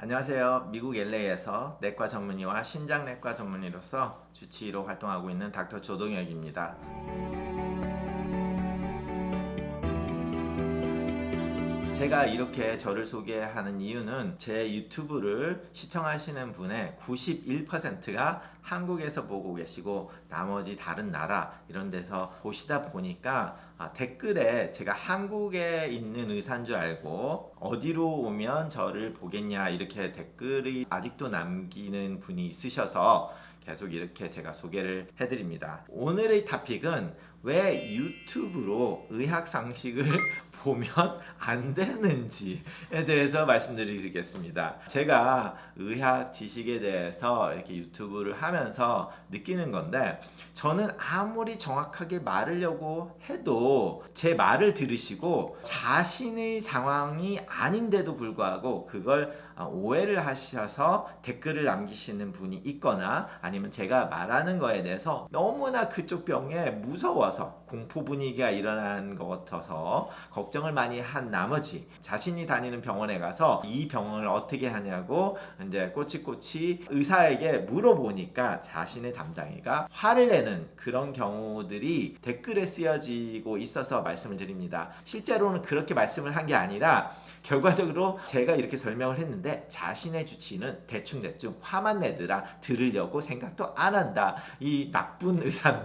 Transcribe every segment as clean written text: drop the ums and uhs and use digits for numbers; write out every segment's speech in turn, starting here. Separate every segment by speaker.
Speaker 1: 안녕하세요. 미국 LA에서 내과 전문의와 신장내과 전문의로서 주치의로 활동하고 있는 닥터 조동혁입니다. 제가 이렇게 저를 소개하는 이유는 제 유튜브를 시청하시는 분의 91%가 한국에서 보고 계시고 나머지 다른 나라 이런 데서 보시다 보니까 댓글에 제가 한국에 있는 의사인 줄 알고 어디로 오면 저를 보겠냐 이렇게 댓글이 아직도 남기는 분이 있으셔서 계속 이렇게 제가 소개를 해드립니다. 오늘의 토픽은 왜 유튜브로 의학 상식을 보면 안 되는지에 대해서 말씀드리겠습니다. 제가 의학 지식에 대해서 이렇게 유튜브를 하면서 느끼는 건데, 저는 아무리 정확하게 말하려고 해도 제 말을 들으시고 자신의 상황이 아닌데도 불구하고 그걸 오해를 하셔서 댓글을 남기시는 분이 있거나 아니면 제가 말하는 거에 대해서 너무나 그쪽 병에 무서워서 공포 분위기가 일어나는 것 같아서 걱정을 많이 한 나머지 자신이 다니는 병원에 가서 이 병원을 어떻게 하냐고 이제 꼬치꼬치 의사에게 물어보니까 자신의 담당이가 화를 내는 그런 경우들이 댓글에 쓰여지고 있어서 말씀을 드립니다. 실제로는 그렇게 말씀을 한 게 아니라 결과적으로 제가 이렇게 설명을 했는데 자신의 주치의는 대충대충 화만 내더라, 들으려고 생각도 안 한다, 이 나쁜 의사는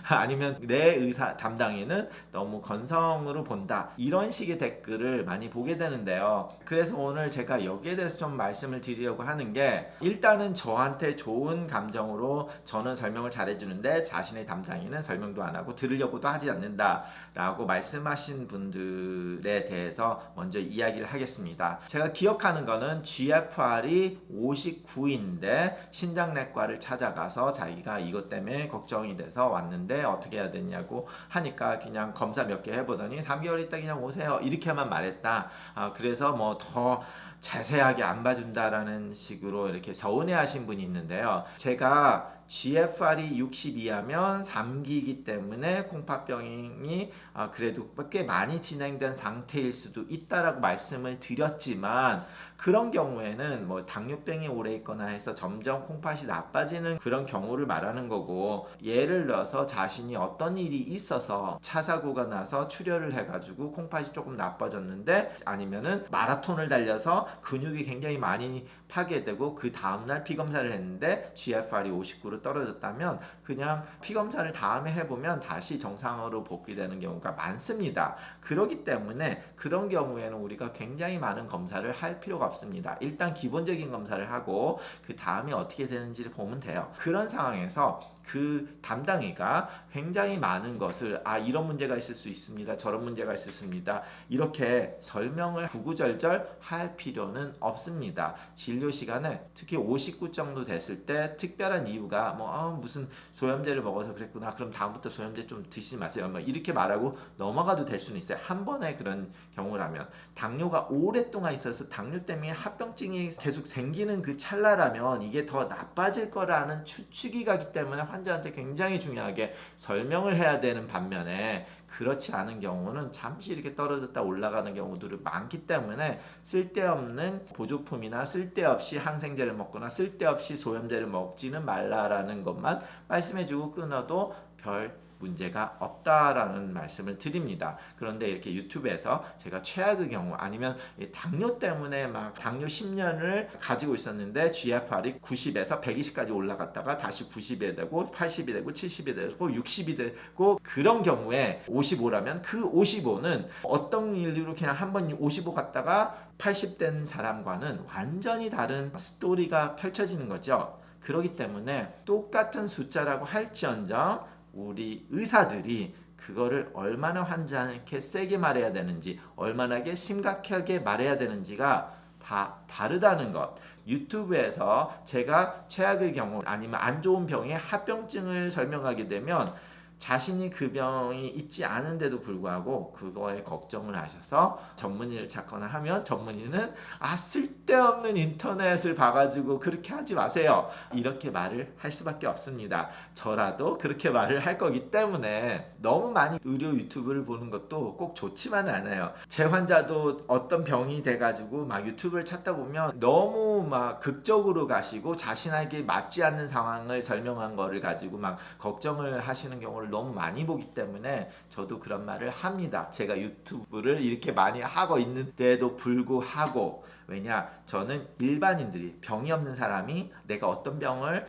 Speaker 1: 아니면 내 의사 담당인은 너무 건성으로 본다, 이런 식의 댓글을 많이 보게 되는데요. 그래서 오늘 제가 여기에 대해서 좀 말씀을 드리려고 하는 게, 일단은 저한테 좋은 감정으로 저는 설명을 잘해주는데 자신의 담당인은 설명도 안 하고 들으려고도 하지 않는다 라고 말씀하신 분들에 대해서 먼저 이야기를 하겠습니다. 제가 기억하는 거는 GFR이 59인데 신장내과를 찾아가서 자기가 이것 때문에 걱정이 돼서 왔는데 어떻게 해야 되냐고 하니까 그냥 검사 몇 개 해보더니 3개월 있다 그냥 오세요 이렇게만 말했다. 그래서 뭐 더 자세하게 안 봐준다라는 식으로 이렇게 서운해하신 분이 있는데요. 제가 GFR이 62하면 3기이기 때문에 콩팥병이 그래도 꽤 많이 진행된 상태일 수도 있다라고 말씀을 드렸지만, 그런 경우에는 뭐 당뇨병이 오래 있거나 해서 점점 콩팥이 나빠지는 그런 경우를 말하는 거고, 예를 들어서 자신이 어떤 일이 있어서 차 사고가 나서 출혈을 해가지고 콩팥이 조금 나빠졌는데, 아니면은 마라톤을 달려서 근육이 굉장히 많이 파괴되고 그 다음날 피검사를 했는데 GFR이 59로 떨어졌다면 그냥 피검사를 다음에 해보면 다시 정상으로 복귀되는 경우가 많습니다. 그렇기 때문에 그런 경우에는 우리가 굉장히 많은 검사를 할 필요가 없습니다. 일단 기본적인 검사를 하고 그 다음에 어떻게 되는지를 보면 돼요. 그런 상황에서 그 담당이가 굉장히 많은 것을 이런 문제가 있을 수 있습니다, 저런 문제가 있을 수 있습니다, 이렇게 설명을 구구절절 할 필요는 없습니다. 진료 시간에 특히 59 정도 됐을 때 특별한 이유가 무슨 소염제를 먹어서 그랬구나, 그럼 다음부터 소염제 좀 드시지 마세요, 이렇게 말하고 넘어가도 될 수는 있어요. 한 번에 그런 경우라면. 당뇨가 오랫동안 있어서 당뇨 때문에 합병증이 계속 생기는 그 찰나라면 이게 더 나빠질 거라는 추측이 가기 때문에 환자한테 굉장히 중요하게 설명을 해야 되는 반면에, 그렇지 않은 경우는 잠시 이렇게 떨어졌다 올라가는 경우들이 많기 때문에 쓸데없는 보조품이나 쓸데없이 항생제를 먹거나 쓸데없이 소염제를 먹지는 말라라는 것만 말씀해주고 끊어도 별 문제가 없다라는 말씀을 드립니다. 그런데 이렇게 유튜브에서 제가 최악의 경우, 아니면 당뇨 때문에 막 당뇨 10년을 가지고 있었는데 GFR이 90에서 120까지 올라갔다가 다시 90이 되고 80이 되고 70이 되고 60이 되고, 그런 경우에 55라면 그 55는 어떤 일로 그냥 한번 55 갔다가 80 된 사람과는 완전히 다른 스토리가 펼쳐지는 거죠. 그렇기 때문에 똑같은 숫자라고 할지언정 우리 의사들이 그거를 얼마나 환자한테 세게 말해야 되는지, 얼마나 심각하게 말해야 되는지가 다 다르다는 것. 유튜브에서 제가 최악의 경우 아니면 안 좋은 병의 합병증을 설명하게 되면 자신이 그 병이 있지 않은데도 불구하고 그거에 걱정을 하셔서 전문의를 찾거나 하면 전문의는 쓸데없는 인터넷을 봐가지고 그렇게 하지 마세요, 이렇게 말을 할 수밖에 없습니다. 저라도 그렇게 말을 할 거기 때문에 너무 많이 의료 유튜브를 보는 것도 꼭 좋지만은 않아요. 제 환자도 어떤 병이 돼가지고 막 유튜브를 찾다 보면 너무 막 극적으로 가시고 자신에게 맞지 않는 상황을 설명한 거를 가지고 막 걱정을 하시는 경우를 너무 많이 보기 때문에 저도 그런 말을 합니다. 제가 유튜브를 이렇게 많이 하고 있는데도 불구하고. 왜냐, 저는 일반인들이, 병이 없는 사람이 내가 어떤 병을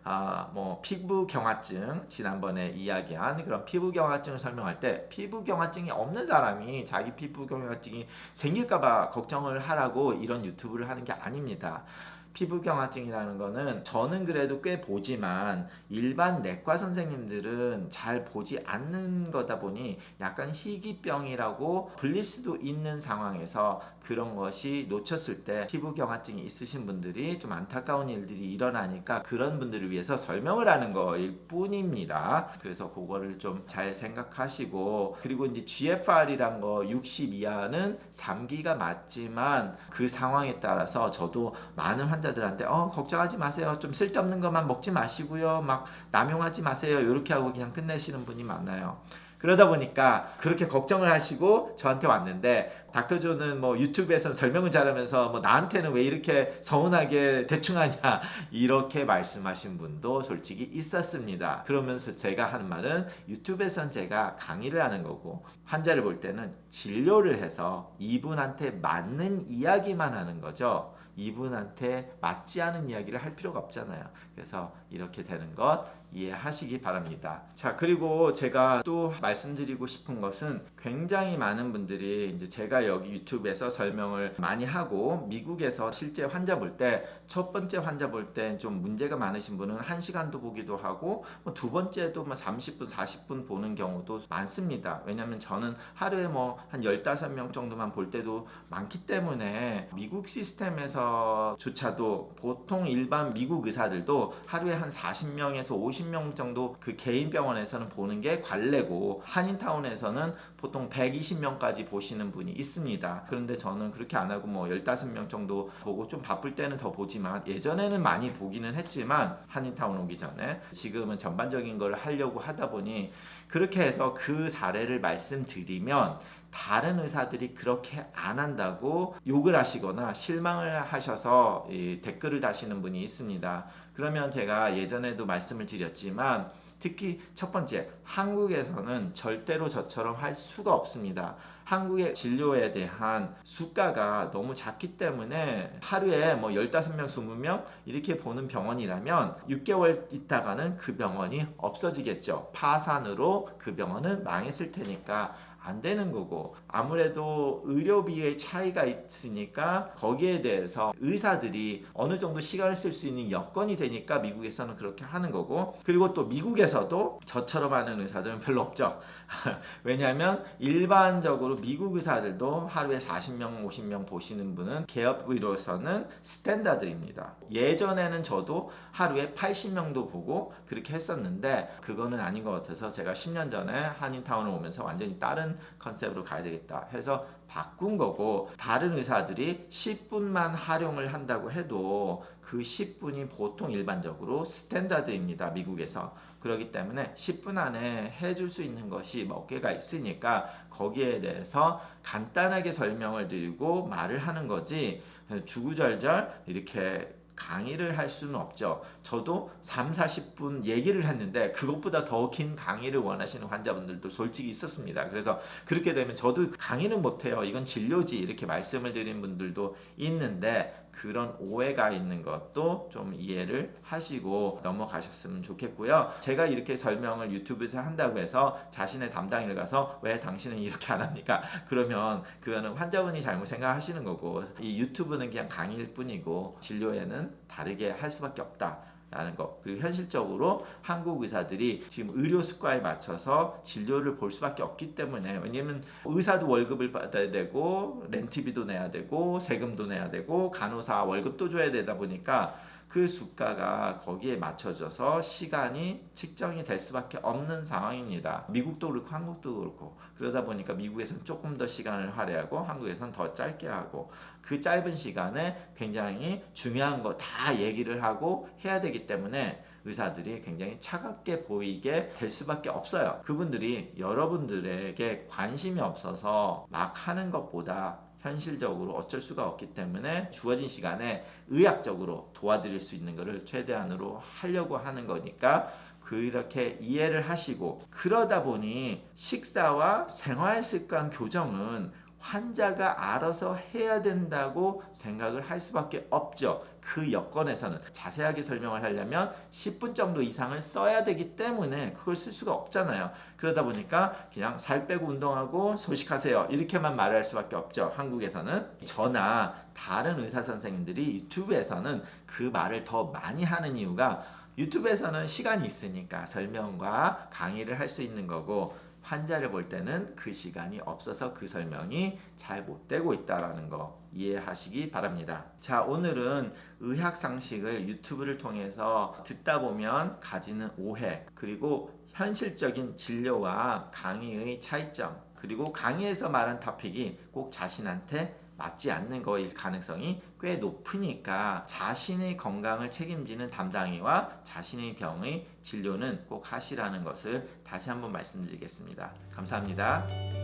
Speaker 1: 뭐 피부경화증, 지난번에 이야기한 그런 피부경화증을 설명할 때 피부경화증이 없는 사람이 자기 피부경화증이 생길까봐 걱정을 하라고 이런 유튜브를 하는 게 아닙니다. 피부경화증이라는 거는 저는 그래도 꽤 보지만 일반 내과 선생님들은 잘 보지 않는 거다 보니 약간 희귀병이라고 불릴 수도 있는 상황에서 그런 것이 놓쳤을 때 피부경화증이 있으신 분들이 좀 안타까운 일들이 일어나니까 그런 분들을 위해서 설명을 하는 거일 뿐입니다. 그래서 그거를 좀 잘 생각하시고, 그리고 이제 GFR이란 거 60 이하는 3기가 맞지만 그 상황에 따라서 저도 많은 환자들한테 걱정하지 마세요, 좀 쓸데없는 것만 먹지 마시고요, 막 남용하지 마세요, 이렇게 하고 그냥 끝내시는 분이 많아요. 그러다 보니까 그렇게 걱정을 하시고 저한테 왔는데, 닥터조는 뭐 유튜브에서 설명을 잘하면서 뭐 나한테는 왜 이렇게 서운하게 대충 하냐, 이렇게 말씀하신 분도 솔직히 있었습니다. 그러면서 제가 하는 말은, 유튜브에선 제가 강의를 하는 거고 환자를 볼 때는 진료를 해서 이분한테 맞는 이야기만 하는 거죠. 이분한테 맞지 않은 이야기를 할 필요가 없잖아요. 그래서 이렇게 되는 것 이해하시기 바랍니다. 자, 그리고 제가 또 말씀드리고 싶은 것은, 굉장히 많은 분들이 이제 제가 여기 유튜브에서 설명을 많이 하고 미국에서 실제 환자 볼 때, 첫 번째 환자 볼 때 좀 문제가 많으신 분은 1시간도 보기도 하고 두 번째도 30분 40분 보는 경우도 많습니다. 왜냐면 저는 하루에 한 15명 정도만 볼 때도 많기 때문에, 미국 시스템에서조차도 보통 일반 미국 의사들도 하루에 한 40명에서 50명 정도 그 개인 병원에서는 보는 게 관례고, 한인타운에서는 보통 120명까지 보시는 분이 있습니다. 그런데 저는 그렇게 안 하고 15명 정도 보고, 좀 바쁠 때는 더 보지만 예전에는 많이 보기는 했지만 한인타운 오기 전에, 지금은 전반적인 걸 하려고 하다 보니 그렇게 해서 그 사례를 말씀드리면 다른 의사들이 그렇게 안 한다고 욕을 하시거나 실망을 하셔서 댓글을 다시는 분이 있습니다. 그러면 제가 예전에도 말씀을 드렸지만, 특히 첫 번째, 한국에서는 절대로 저처럼 할 수가 없습니다. 한국의 진료에 대한 수가가 너무 작기 때문에 하루에 15명, 20명 이렇게 보는 병원이라면 6개월 있다가는 그 병원이 없어지겠죠. 파산으로 그 병원은 망했을 테니까 안 되는 거고, 아무래도 의료비의 차이가 있으니까 거기에 대해서 의사들이 어느 정도 시간을 쓸 수 있는 여건이 되니까 미국에서는 그렇게 하는 거고, 그리고 또 미국에서도 저처럼 하는 의사들은 별로 없죠. 왜냐하면 일반적으로 미국 의사들도 하루에 40명, 50명 보시는 분은 개업의로서는 스탠다드입니다. 예전에는 저도 하루에 80명도 보고 그렇게 했었는데, 그거는 아닌 것 같아서 제가 10년 전에 한인타운을 오면서 완전히 다른 컨셉으로 가야 되겠다 해서 바꾼 거고, 다른 의사들이 10분만 활용을 한다고 해도 그 10분이 보통 일반적으로 스탠다드입니다, 미국에서. 그렇기 때문에 10분 안에 해줄 수 있는 것이 몇 개가 있으니까 거기에 대해서 간단하게 설명을 드리고 말을 하는 거지, 주구절절 이렇게 강의를 할 수는 없죠. 저도 3, 40분 얘기를 했는데 그것보다 더 긴 강의를 원하시는 환자분들도 솔직히 있었습니다. 그래서 그렇게 되면 저도 강의는 못해요, 이건 진료지, 이렇게 말씀을 드린 분들도 있는데, 그런 오해가 있는 것도 좀 이해를 하시고 넘어가셨으면 좋겠고요. 제가 이렇게 설명을 유튜브에서 한다고 해서 자신의 담당인을 가서 왜 당신은 이렇게 안 합니까? 그러면 그거는 환자분이 잘못 생각하시는 거고, 이 유튜브는 그냥 강의일 뿐이고 진료에는 다르게 할 수밖에 없다 라는 거. 그리고 현실적으로 한국 의사들이 지금 의료 수가에 맞춰서 진료를 볼 수밖에 없기 때문에, 왜냐면 의사도 월급을 받아야 되고 렌트비도 내야 되고 세금도 내야 되고 간호사 월급도 줘야 되다 보니까 그 수가가 거기에 맞춰져서 시간이 측정이 될 수밖에 없는 상황입니다. 미국도 그렇고 한국도 그렇고. 그러다 보니까 미국에서는 조금 더 시간을 할애하고 한국에서는 더 짧게 하고, 그 짧은 시간에 굉장히 중요한 거 다 얘기를 하고 해야 되기 때문에 의사들이 굉장히 차갑게 보이게 될 수밖에 없어요. 그분들이 여러분들에게 관심이 없어서 막 하는 것보다 현실적으로 어쩔 수가 없기 때문에 주어진 시간에 의학적으로 도와드릴 수 있는 것을 최대한으로 하려고 하는 거니까 그렇게 이해를 하시고, 그러다 보니 식사와 생활습관 교정은 환자가 알아서 해야 된다고 생각을 할 수밖에 없죠. 그 여건에서는 자세하게 설명을 하려면 10분 정도 이상을 써야 되기 때문에 그걸 쓸 수가 없잖아요. 그러다 보니까 그냥 살 빼고 운동하고 소식하세요 이렇게만 말할 수밖에 없죠. 한국에서는. 저나 다른 의사 선생님들이 유튜브에서는 그 말을 더 많이 하는 이유가, 유튜브에서는 시간이 있으니까 설명과 강의를 할 수 있는 거고, 환자를 볼 때는 그 시간이 없어서 그 설명이 잘 못 되고 있다는 거 이해하시기 바랍니다. 자, 오늘은 의학 상식을 유튜브를 통해서 듣다 보면 가지는 오해, 그리고 현실적인 진료와 강의의 차이점, 그리고 강의에서 말한 토픽이 꼭 자신한테 맞지 않는 거일 가능성이 꽤 높으니까 자신의 건강을 책임지는 담당의와 자신의 병의 진료는 꼭 하시라는 것을 다시 한번 말씀드리겠습니다. 감사합니다.